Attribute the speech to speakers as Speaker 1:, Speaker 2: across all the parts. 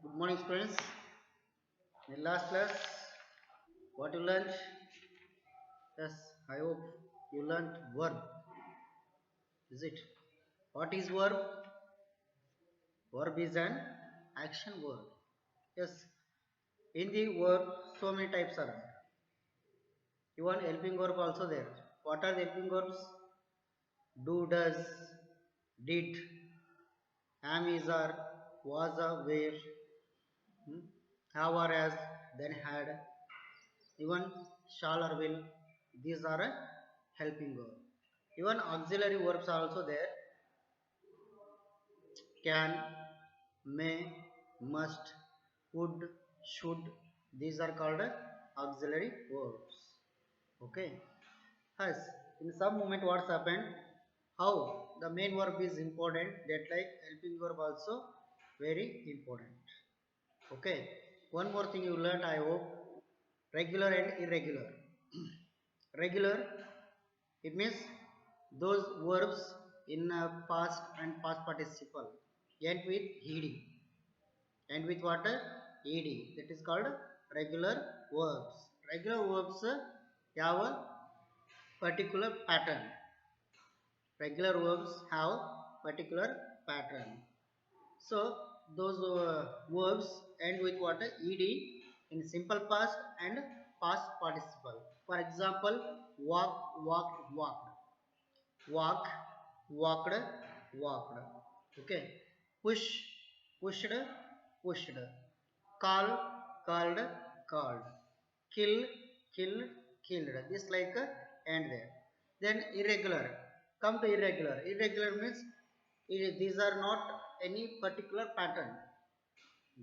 Speaker 1: Good morning, students. In last class, what you learned? Yes, I hope you learned verb. Is it? What is verb? Verb is an action word. Yes, in the verb, so many types are there. Even helping verb also there. What are the helping verbs? Do, does, did, am, is, are, was, are, were, have, or has, then had, even shall or will. These are a helping verb. Even auxiliary verbs are also there. Can, may, must, would, should. These are called auxiliary verbs. Okay. Yes. In some moment, what's happened? How the main verb is important. That like helping verb also very important. Okay. One more thing you learned, I hope. Regular and irregular. Regular, it means those verbs in past and past participle end with ed. End with what? Ed. That is called regular verbs. Regular verbs have a particular pattern. Regular verbs have particular pattern. So those verbs end with what? Ed in simple past and past participle. For example, walk, walked, walked. Walk, walked, walked. Okay. Push, pushed, pushed. Call, called, called. Kill, killed, killed. This like end there. Then irregular. Come to irregular. Irregular means these are not any particular pattern.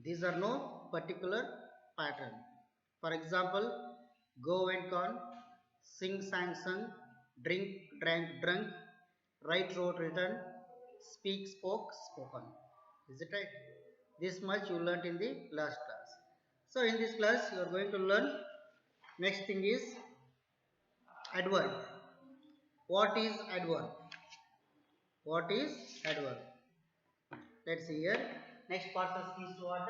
Speaker 1: These are no particular pattern. For example, go went gone, sing sang sung, drink drank drunk, write wrote written, speak spoke spoken. Is it right? This much you learnt in the last class. So in this class you are going to learn next thing is adverb. What is adverb? What is adverb? Let's see here. Next part is what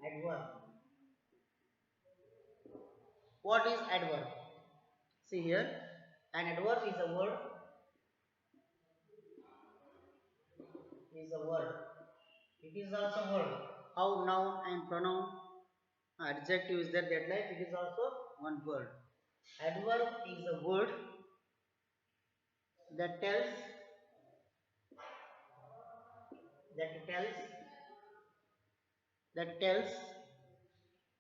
Speaker 1: adverb. What is adverb? See here, an adverb is a word. Is a word. It is also a word. How noun and pronoun adjective is there that like it is also one word. Adverb is a word that tells that tells that tells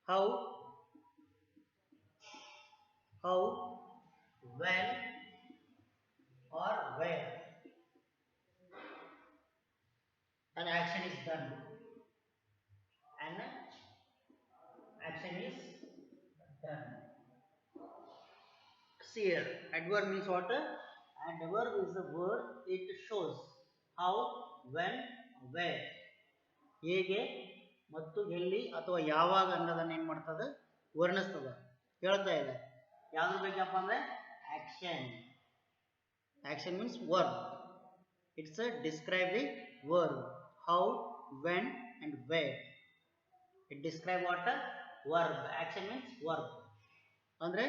Speaker 1: how how when or where an action is done. An action is done. See here, adverb means what? Adverb is a word. It shows how, when, where, ಹೇಗೆ ಮತ್ತು ಎಲ್ಲಿ ಅಥವಾ ಯಾವಾಗ ಅನ್ನೋದನ್ನ ಏನು ಮಾಡ್ತದೆ ವರ್ಣಿಸ್ತದ ಹೇಳ್ತಾ ಇದೆ. ಯಾವ್ದ್ರ ಬೇಕಪ್ಪ ಅಂದ್ರೆ action. Action means verb. It's describe the verb. How, when and where. It describe what? Verb. Action means verb. ಅಂದ್ರೆ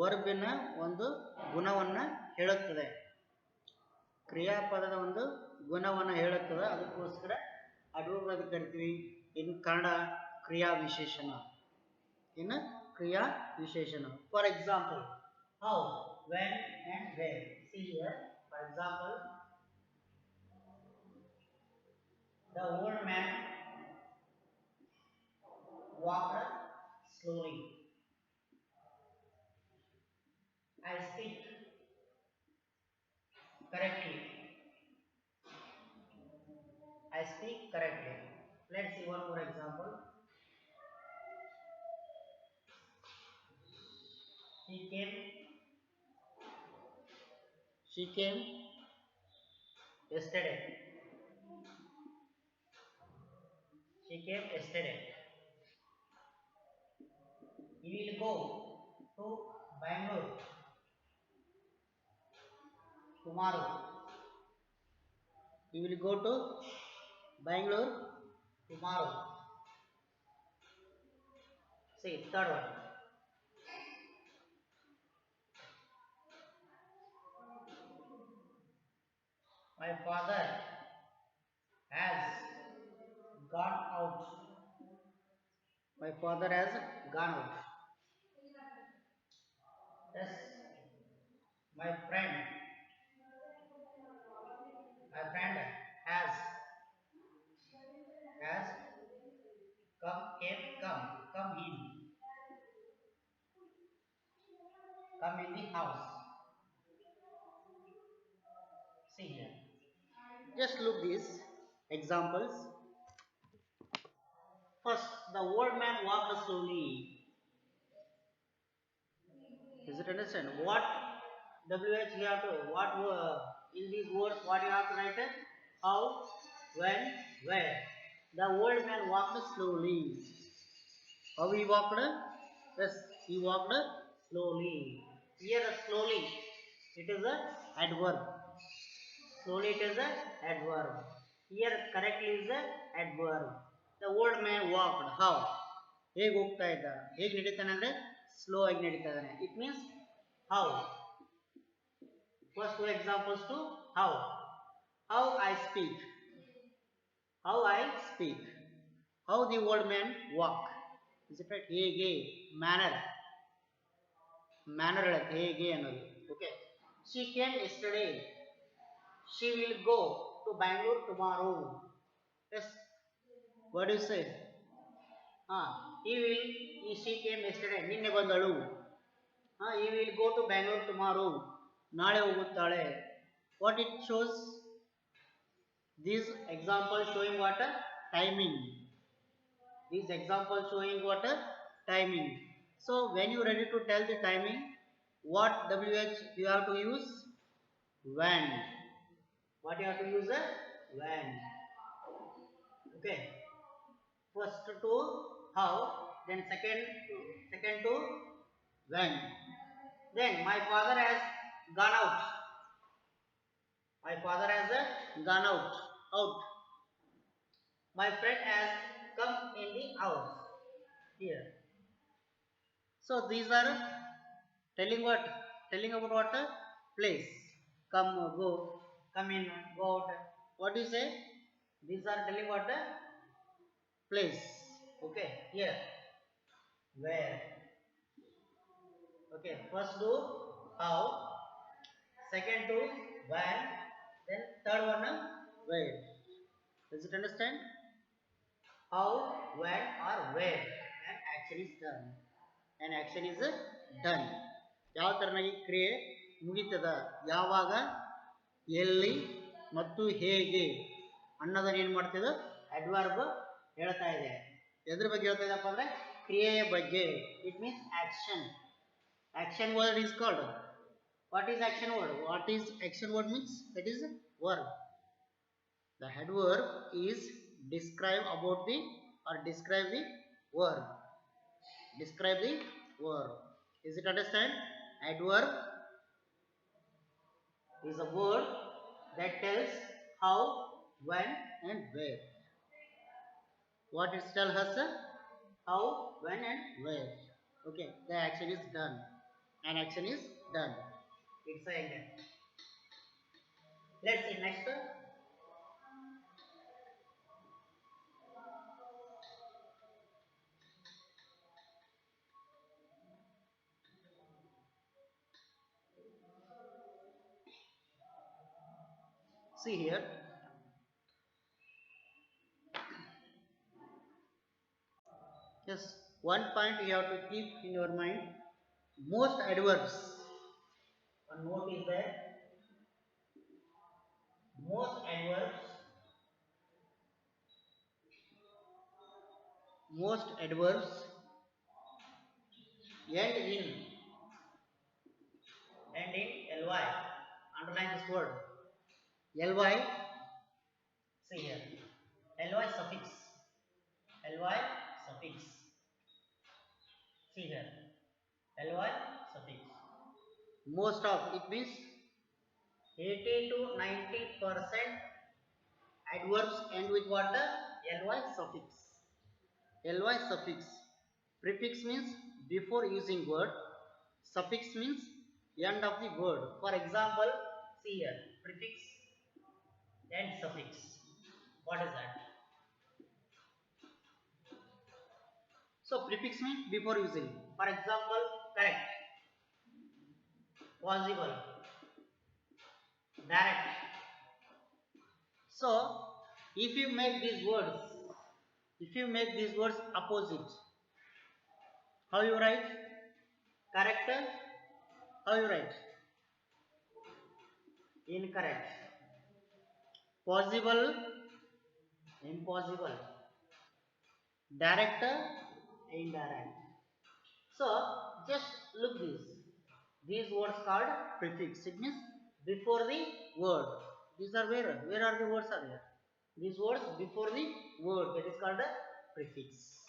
Speaker 1: ವರ್ಬಿನ ಒಂದು ಗುಣವನ್ನ ಹೇಳುತ್ತದೆ. ಕ್ರಿಯಾಪದದ ಒಂದು ಗುಣವನ್ನು ಹೇಳುತ್ತದೆ. ಅದಕ್ಕೋಸ್ಕರ adverb ಅಂತ ಕರಿತೀವಿ. ಇನ್ ಕನ್ನಡ ಕ್ರಿಯಾ ವಿಶೇಷಣ. ಇನ್ನು ಕ್ರಿಯಾ ವಿಶೇಷಣ. For example, how, when and where. See here, for example, the old man walked slowly. I speak correctly. I speak correctly. Let's see one more example. She came. She came yesterday. She came yesterday. He will go to Bangalore tomorrow. He will go to Bangalore tomorrow. See, third one. My father has gone out. My father has gone out. Yes. My friend, my friend has come in the house. See here. Just look these examples. First, the old man walked slowly. Is it understand? What WH you have to what in these words what you have to write? How, when, where. The old man walked slowly. How he walked? Yes, he walked slowly. Here slowly, it is a adverb. Slowly it is a adverb. Here correctly is a adverb. The old man walked. How? ಹೇಗೆ ಹೋಗ್ತಾ ಇದ್ದ ಹೇಗೆ ನಡೀತಾನೆ ಅಂದ್ರೆ slow ಆಗಿ ನಡೀತಾ ಇದ್ದಾನೆ it means how first two examples to how I speak how the old man walk is it right ಹೇಗೆ manner ಹೇಗೆ ಅನ್ನೋದು okay she came yesterday she will go to Bangalore tomorrow yes what do you say she came yesterday ನಿನ್ನೆ ಬಂದಳು he will go to Bangalore tomorrow ನಾಳೆ ಹೋಗುತ್ತಾಳೆ what it shows these examples showing what timing these examples showing what timing so when you ready to tell the timing what wh you have to use when what you have to use when okay first to how then second to when then my father has gone out gone out my friend has come in the house here so these are telling about what place come go come in go out what do you say these are telling what place okay here where okay first do how second to when then third one where does it understand how when or where an action is done ಯಾವ ತರನಾಗಿ ಕ್ರಿಯೆ ಮುಗಿತದ ಯಾವಾಗ ಎಲ್ಲಿ ಮತ್ತು ಹೇಗೆ ಅನ್ನೋದನ್ನ ಏನು ಮಾಡ್ತಿದ adverb ಹೇಳ್ತಾ ಇದೆ ಎದ್ರ ಬಗ್ಗೆ ಹೇಳ್ತಾ ಇದೆಪ್ಪ ಅಂದ್ರೆ ಕ್ರಿಯೆಯ ಬಗ್ಗೆ it means action word is called what is action word means that is verb the adverb is describe about the or describe the verb is it understand adverb is a word that tells how when and where what it tells us how when and where okay the action is done an action is done it's ended let's see next see here yes one point you have to keep in your mind most adverbs one note is there most adverbs end in ly underline this word ly see here ly suffix see here ly suffix most of it means 80 to 90% adverbs end with what ly suffix Prefix means before using word. Suffix means end of the word. For example, see here, prefix and suffix. What is that? So prefix means before using. For example, correct, possible, direct. So if you make these words, opposite, how you write? Correct, how you write? Incorrect. Possible, impossible. Direct, indirect. So just look this. These words called prefix. It means before the word. These are where? Where are the words are here? These words before the word. That is called a prefix.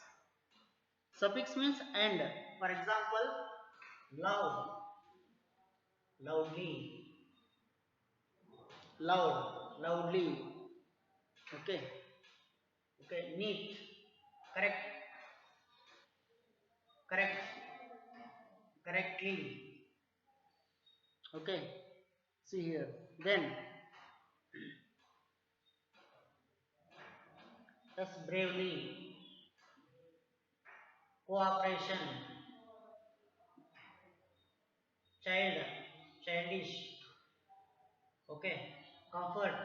Speaker 1: Suffix means end. For example, loud, loudly, loud, loudly. Okay. Okay. Neat. Correct. Correct. Correctly. Okay. See here. Then, thus bravely, cooperation, child, childish. Okay. Comfort,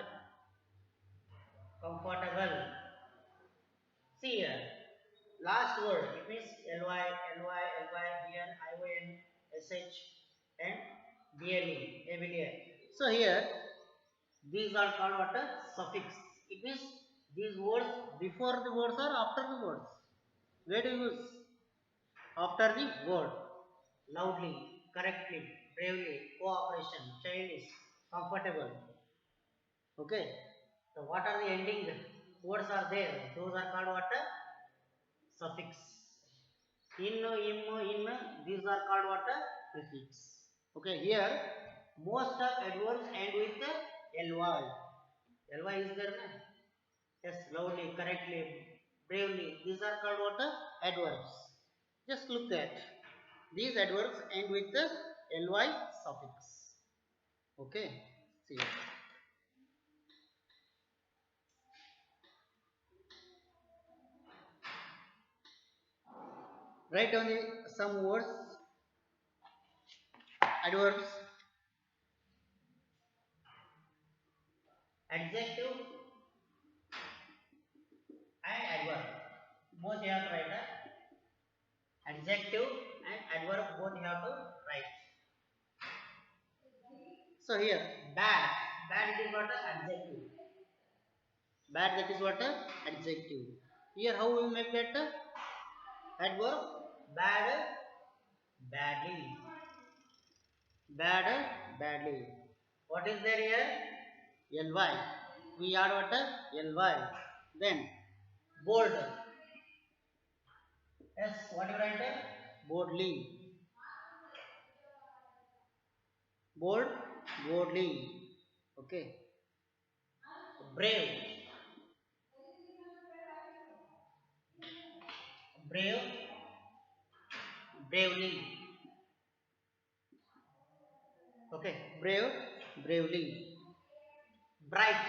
Speaker 1: comfortable. See here. Last word. It means ly, ly, ly, en, ion, sh, and ble, able. So here, these are called what? A suffix. It means these words before the words or after the words. Where do you use? After the word. Loudly, correctly, bravely, cooperation, childish, comfortable. Okay. So what are the ending words are there? Those are called what? Suffix. In, im, in, these are called what? Prefix. Okay. Here most of adverbs end with ly. Ly is there, na? Yes, loudly, correctly, bravely. These are called what? Adverbs. Just look at these adverbs end with the ly suffix. Okay. See. Write down some words, adverbs, adjective and adverb. Both you have to write. Adjective and adverb both you have to write. So here, bad. Bad it is what? Adjective. Bad, that is what? Adjective. Here how we make that? Adverb. Bad, badly. Bad, badly. What is there here? Ly. We add what? Ly. Then bold. Yes, what you write? Boldly. Bold, boldly. Okay. Brave, brave, bravely. Okay. Brave, bravely. Bright,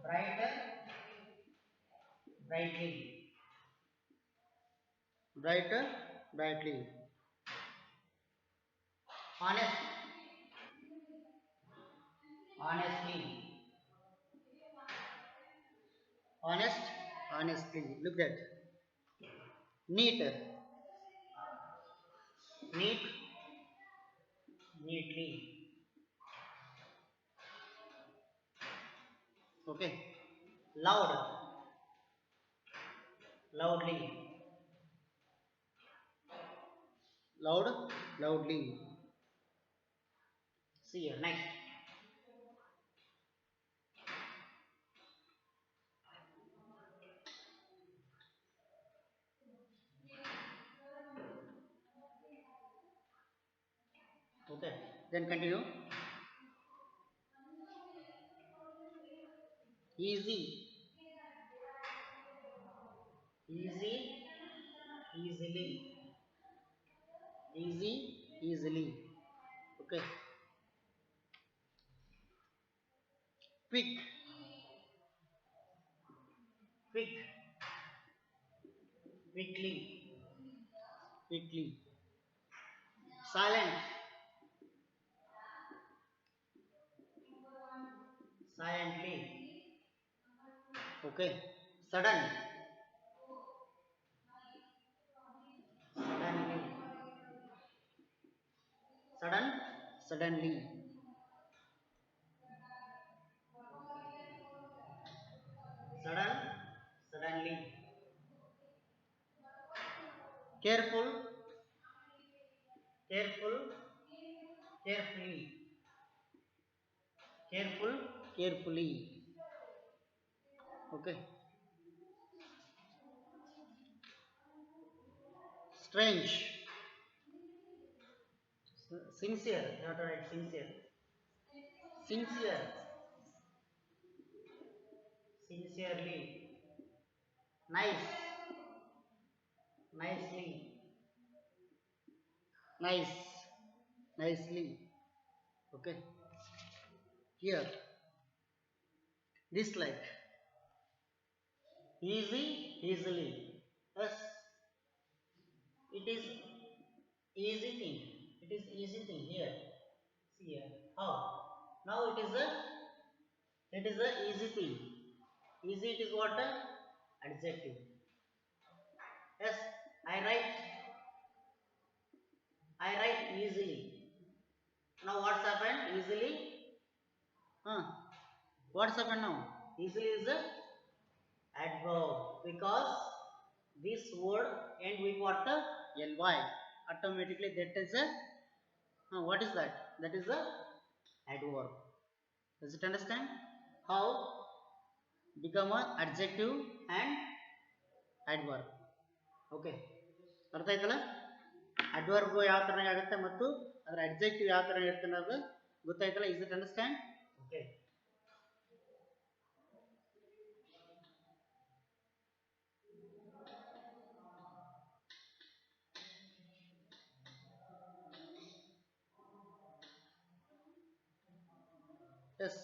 Speaker 1: brighter, brightly. Brighter, brightly. Honest, honestly. Honest, honestly. Look at neat, neat, neatly. Okay. Loud, loudly. Loud, loudly. See you next. Okay. Then continue. Easy, easy, easily, easy, easily. Okay. Quick, quick, quickly, quickly. Silent, silently. Okay. Sudden, suddenly, sudden, suddenly. Sudden, suddenly. Careful, careful, carefully. Careful, carefully. Okay. Strange, sincere. You have to write sincere. Sincere, sincerely. Nice, nicely. Nice, nicely. Okay. Here, dislike. Easy, easily. Yes, it is easy thing. It is easy thing here. See here. How? Now it is a easy thing. Easy, it is what? Adjective. Yes, I write I write easily. Now what's happened? Easily. Huh? What's happened now? Easily is a adverb because this word end with what? Ly. Automatically that is a what is that? That is a adverb. Does it understand? How become a adjective and adverb? Okay. ಅರ್ಥ ಆಯ್ತಲ್ಲ adverb ಯಾವ ತರ ಆಗುತ್ತೆ ಮತ್ತು ಅದರ adjective ಯಾವ ತರ ಇರುತ್ತೆ ಅನ್ನೋದು ಗೊತ್ತಾಯ್ತಲ್ಲ is it understand okay yes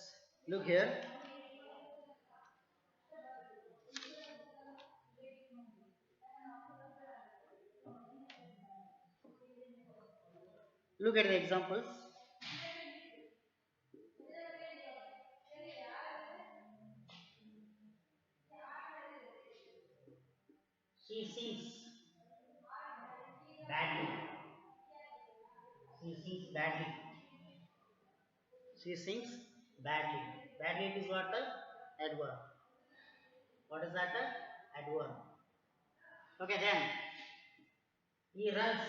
Speaker 1: look here look at the examples she sings badly she sings badly she sings badly badly it is what adverb what is that adverb okay then he runs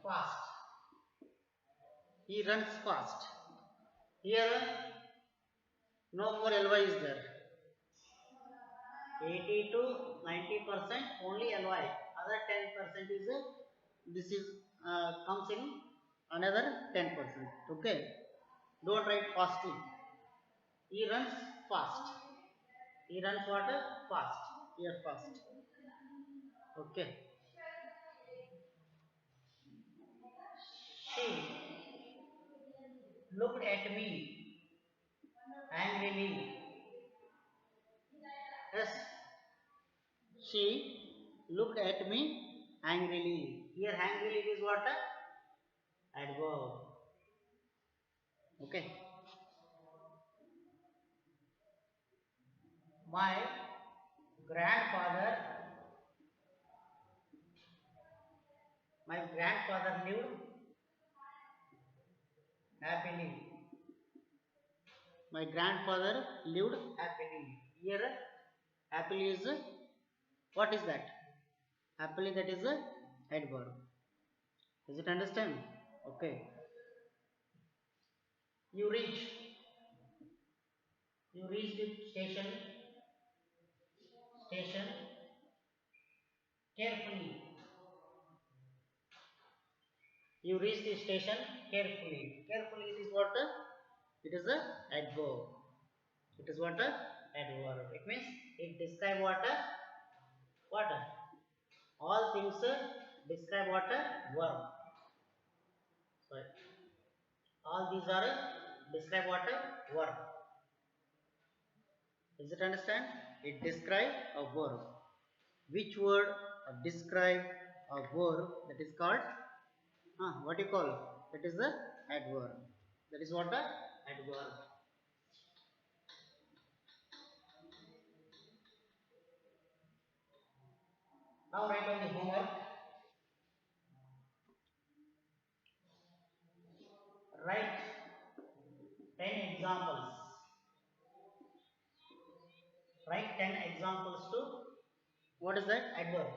Speaker 1: fast he runs fast here no more ly is there 80 to 90% only ly other 10% is this is comes in another 10% okay don't write fastly he runs fast he runs what fast here fast okay she looked at me angrily yes she looked at me angrily here angrily is what adverb okay my grandfather lived happily my grandfather lived happily here happily is what is that happily that is a adverb does it understand okay you reach you reach the station carefully you reach the station carefully carefully it is what it is a adverb it is what adverb it means it describe what what? All things describe what? Verb. Sorry. All these are describe what? Verb. Is it understand? It describe a verb. Which word describe a verb that is called? What you call? That is the adverb. That is what? Adverb. Now write on the homework. Write 10 examples. Write 10 examples to what is that? Adverb.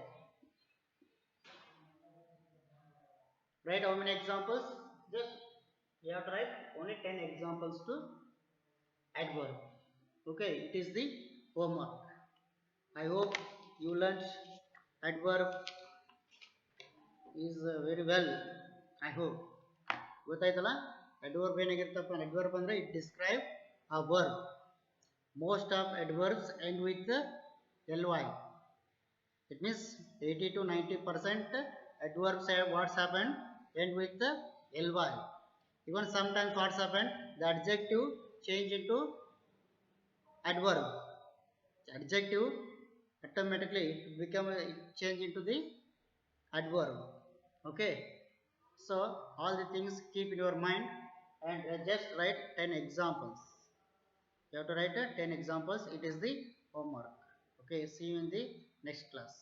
Speaker 1: Write how many examples? Just you have to write only 10 examples to adverb. Okay, it is the homework. I hope you learnt adverb is very well. I hope. ಗೊತ್ತಾಯ್ತಲ್ಲ adverb ಏನಾಗಿರುತ್ತಪ್ಪ adverb ಅಂದ್ರೆ it describe a verb. Most of adverbs end with ly. It means 80 to 90% adverbs have what's happened end with ly. Even sometimes what's happened the adjective change into adverb. Adjective automatically become change into the adverb. Okay, so all the things keep in your mind and just write 10 examples. You have to write 10 examples. It is the homework. Okay, see you in the next class.